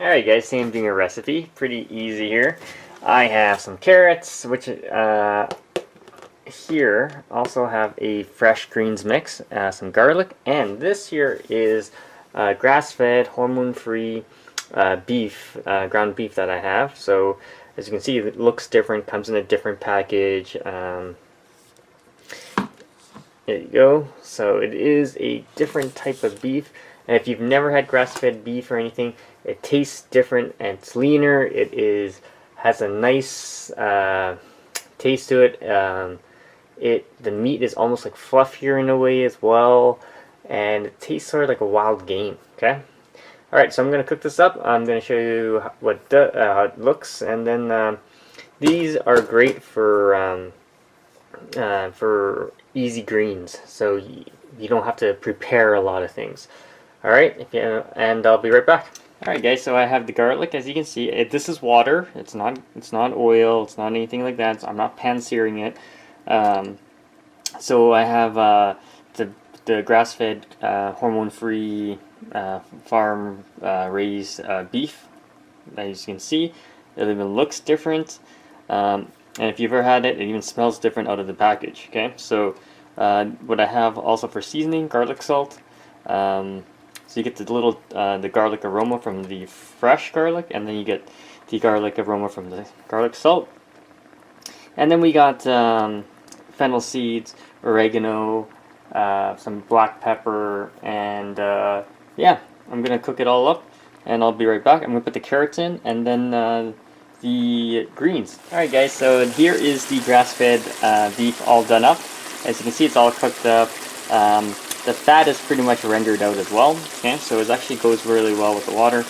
Alright guys, same doing a recipe. Pretty easy here. I have some carrots, which here also have a fresh greens mix, some garlic, and this here is grass-fed, hormone-free beef, ground beef that I have. So as you can see, it looks different, comes in a different package. There you go. So it is a different type of beef. And if you've never had grass-fed beef or anything, it tastes different and it's leaner. It has a nice taste to it. The meat is almost like fluffier in a way as well, and it tastes sort of like a wild game. Okay. All right. So I'm gonna cook this up. I'm gonna show you how it looks, and then these are great for easy greens, so you don't have to prepare a lot of things. Alright, and I'll be right back. Alright guys, so I have the garlic. As you can see, this is water. It's not oil, it's not anything like that, so I'm not pan searing it. So I have the grass-fed, hormone-free, farm raised beef. As you can see, it even looks different. And if you've ever had it, it even smells different out of the package. Okay, so what I have also for seasoning, garlic salt. So you get the garlic aroma from the fresh garlic, and then you get the garlic aroma from the garlic salt. And then we got fennel seeds, oregano, some black pepper, and yeah, I'm gonna cook it all up, and I'll be right back. I'm gonna put the carrots in, and then the greens. Alright guys, so here is the grass-fed beef all done up. As you can see, it's all cooked up. The fat is pretty much rendered out as well. Okay, so it actually goes really well with the water.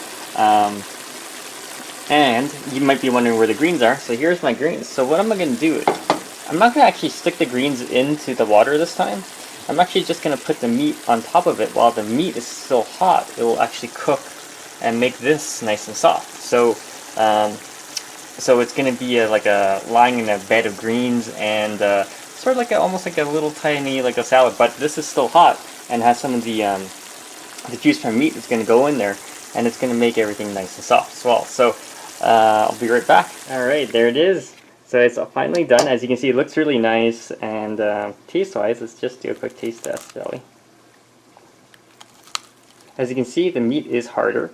And you might be wondering where the greens are. So here's my greens. So what am I going to do? I'm not going to actually stick the greens into the water this time. I'm actually just going to put the meat on top of it while the meat is still hot. It will actually cook and make this nice and soft. So so it's going to be like lying in a bed of greens, and sort of like almost like a little tiny like a salad, but this is still hot and has some of the juice from meat that's going to go in there, and it's going to make everything nice and soft as well. So I'll be right back. Alright, there it is. So it's finally done. As you can see, it looks really nice, and taste-wise, let's just do a quick taste test, shall we? As you can see, the meat is harder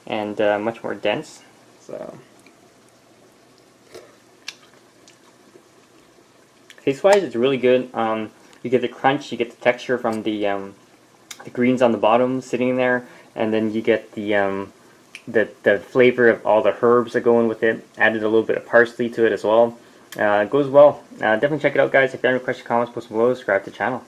and much more dense. So taste-wise, it's really good. You get the crunch, you get the texture from the greens on the bottom sitting there, and then you get the flavor of all the herbs that go in with it. Added a little bit of parsley to it as well. It goes well. Definitely check it out, guys. If you have any questions, comments, post below. Subscribe to the channel.